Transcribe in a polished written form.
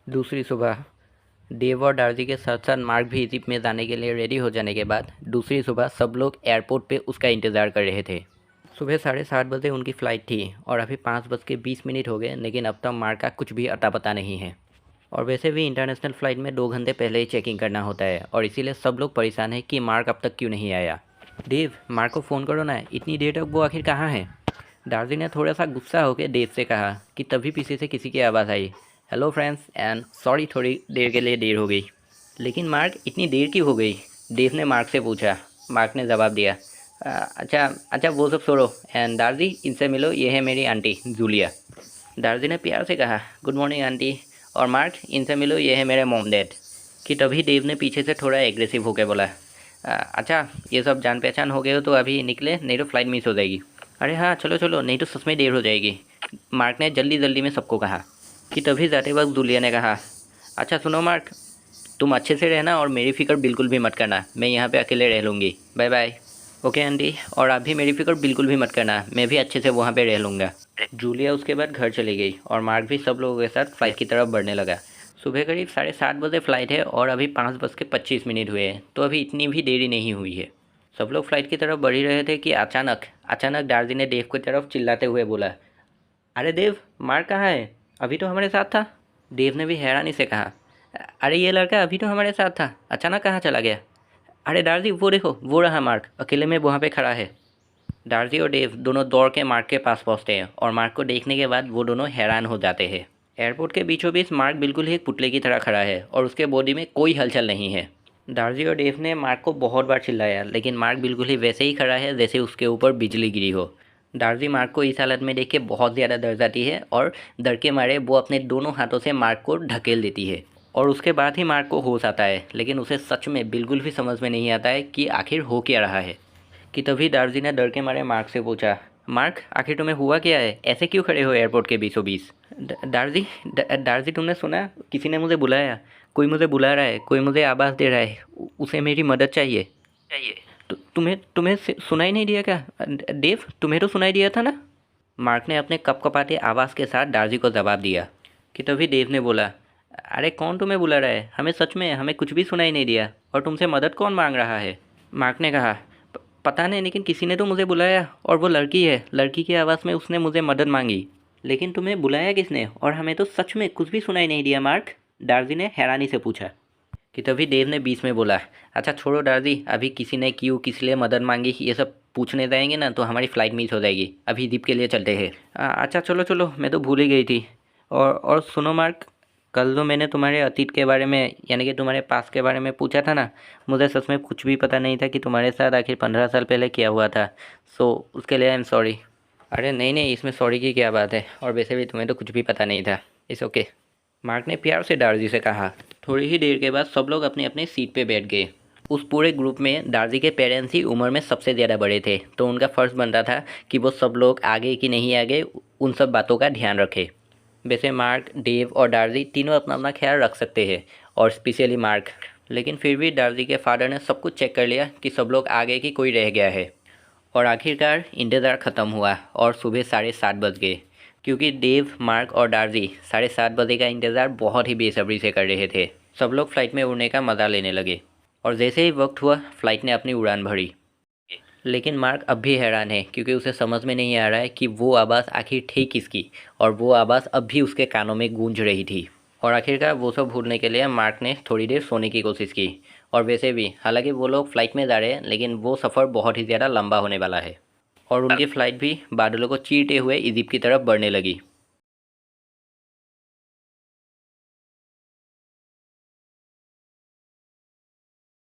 दूसरी सुबह डेव और डार्जी के साथ साथ मार्क भी इजिप्ट में जाने के लिए रेडी हो जाने के बाद दूसरी सुबह सब लोग एयरपोर्ट पे उसका इंतज़ार कर रहे थे। सुबह 7:30 बजे उनकी फ़्लाइट थी और अभी 5:20 हो गए, लेकिन अब तक मार्क का कुछ भी अता पता नहीं है। और वैसे भी इंटरनेशनल फ़्लाइट में 2 घंटे पहले ही चेकिंग करना होता है और इसीलिए सब लोग परेशान हैं कि मार्क अब तक क्यों नहीं आया। डेव, मार्क को फ़ोन करो ना, इतनी देर तक वो आखिर कहाँ है? डार्जी ने थोड़ा सा गुस्सा होकर डेव से कहा कि तभी पीछे से किसी की आवाज़ आई, हेलो फ्रेंड्स एंड सॉरी थोड़ी देर के लिए देर हो गई। लेकिन मार्क, इतनी देर क्यों हो गई? डेव ने मार्क से पूछा। मार्क ने जवाब दिया, अच्छा अच्छा वो सब छोड़ो एंड डार्जी, इनसे मिलो, ये है मेरी आंटी जूलिया। डार्जी ने प्यार से कहा, गुड मॉर्निंग आंटी। और मार्क, इनसे मिलो, ये है मेरे मॉम डैड। कि तभी डेव ने पीछे से थोड़ा एग्रेसिव होकर बोला, अच्छा ये सब जान पहचान हो गए हो तो अभी निकले, नहीं तो फ्लाइट मिस हो जाएगी। अरे हाँ चलो चलो, नहीं तो सच में देर हो जाएगी, मार्क ने जल्दी जल्दी में सबको कहा। कि तभी जाते वक्त जूलिया ने कहा, अच्छा सुनो मार्क, तुम अच्छे से रहना और मेरी फ़िक्र बिल्कुल भी मत करना, मैं यहाँ पे अकेले रह लूँगी, बाय बाय। ओके आंटी, और आप भी मेरी फ़िक्र बिल्कुल भी मत करना, मैं भी अच्छे से वहाँ पे रह लूँगा। जूलिया उसके बाद घर चली गई और मार्क भी सब लोगों के साथ फ़्लाइट की तरफ बढ़ने लगा। सुबह करीब 7:30 बजे फ़्लाइट है और अभी 5:25 हुए हैं, तो अभी इतनी भी देरी नहीं हुई है। सब लोग फ़्लाइट की तरफ बढ़ ही रहे थे कि अचानक अचानक डार्जी ने देव की तरफ चिल्लाते हुए बोला, अरे देव, मार्क कहाँ है? अभी तो हमारे साथ था। देव ने भी हैरानी से कहा, अरे ये लड़का अभी तो हमारे साथ था, अचानक कहाँ चला गया? अरे डार्जी, वो देखो, वो रहा मार्क, अकेले में वहाँ पे खड़ा है। डार्जी और डेव दोनों दौड़ के मार्क के पास पहुँचते हैं और मार्क को देखने के बाद वो दोनों हैरान हो जाते हैं। एयरपोर्ट के बीचों बीच मार्क बिल्कुल ही एक पुतले की तरह खड़ा है और उसके बॉडी में कोई हलचल नहीं है। डार्जी और डेव ने मार्क को बहुत बार चिल्लाया, लेकिन मार्क बिल्कुल ही वैसे ही खड़ा है जैसे उसके ऊपर बिजली गिरी हो। डार्जी मार्क को इस हालत में देख के बहुत ज़्यादा डर जाती है और डर के मारे वो अपने दोनों हाथों से मार्क को ढकेल देती है। और उसके बाद ही मार्क को होश आता है, लेकिन उसे सच में बिल्कुल भी समझ में नहीं आता है कि आखिर हो क्या रहा है। कि तभी डार्जी ने डर के मारे मार्क से पूछा, मार्क आखिर तुम्हें हुआ क्या है? ऐसे क्यों खड़े हो एयरपोर्ट के बीचों बीच? डार्जी, तुमने सुना? किसी ने मुझे बुलाया, कोई मुझे बुला रहा है, कोई मुझे आवाज़ दे रहा है, उसे मेरी मदद चाहिए। तुम्हें तुम्हें सुनाई नहीं दिया क्या? डेव, तुम्हें तो सुनाई दिया था ना? मार्क ने अपने कपकपाते आवाज़ के साथ डार्जी को जवाब दिया। कि तभी देव ने बोला, अरे कौन तुम्हें बुला रहा है? हमें सच में हमें कुछ भी सुनाई नहीं दिया, और तुमसे मदद कौन मांग रहा है? मार्क ने कहा, पता नहीं, लेकिन किसी ने तो मुझे बुलाया और वो लड़की है, लड़की की आवाज़ में उसने मुझे मदद मांगी। लेकिन तुम्हें बुलाया किसने? और हमें तो सच में कुछ भी सुनाई नहीं दिया मार्क, डार्जी ने हैरानी से पूछा। कि तभी देव ने बीच में बोला, अच्छा छोड़ो डार्जी, अभी किसी ने क्यों किस लिए मदद मांगी ये सब पूछने जाएंगे ना तो हमारी फ़्लाइट मिस हो जाएगी, अभी दीप के लिए चलते हैं। अच्छा चलो चलो, मैं तो भूल ही गई थी। और सुनो मार्क, कल जो मैंने तुम्हारे अतीत के बारे में यानी कि तुम्हारे पास के बारे में पूछा था ना, मुझे सच में कुछ भी पता नहीं था कि तुम्हारे साथ आखिर 15 साल पहले क्या हुआ था। सो उसके लिए आई एम सॉरी। अरे नहीं नहीं, इसमें सॉरी की क्या बात है, और वैसे भी तुम्हें तो कुछ भी पता नहीं था, इट्स ओके, मार्क ने प्यार से डार्जी से कहा। थोड़ी ही देर के बाद सब लोग अपनी अपनी सीट पे बैठ गए। उस पूरे ग्रुप में डार्जी के पेरेंट्स ही उम्र में सबसे ज़्यादा बड़े थे, तो उनका फ़र्ज़ बनता था कि वो सब लोग आगे कि नहीं आगे उन सब बातों का ध्यान रखें। वैसे मार्क, डेव और डार्जी तीनों अपना अपना ख्याल रख सकते हैं, और स्पेशली मार्क। लेकिन फिर भी डार्जी के फादर ने सब कुछ चेक कर लिया कि सब लोग आगे कि कोई रह गया है। और आखिरकार इंतज़ार ख़त्म हुआ और सुबह 7:30 बज गए, क्योंकि देव, मार्क और डार्जी 7:30 बजे का इंतज़ार बहुत ही बेसब्री से कर रहे थे। सब लोग फ़्लाइट में उड़ने का मज़ा लेने लगे और जैसे ही वक्त हुआ फ़्लाइट ने अपनी उड़ान भरी। लेकिन मार्क अब भी हैरान है, क्योंकि उसे समझ में नहीं आ रहा है कि वो आवाज़ आखिर थी किसकी, और वो आवाज़ अब भी उसके कानों में गूंज रही थी। और आखिरकार वो सब भूलने के लिए मार्क ने थोड़ी देर सोने की कोशिश की। और वैसे भी हालांकि वो लोग फ़्लाइट में जा रहे हैं, लेकिन वो सफ़र बहुत ही ज़्यादा लंबा होने वाला है और उनकी फ़्लाइट भी बादलों को चीरते हुए इजिप्ट की तरफ बढ़ने लगी।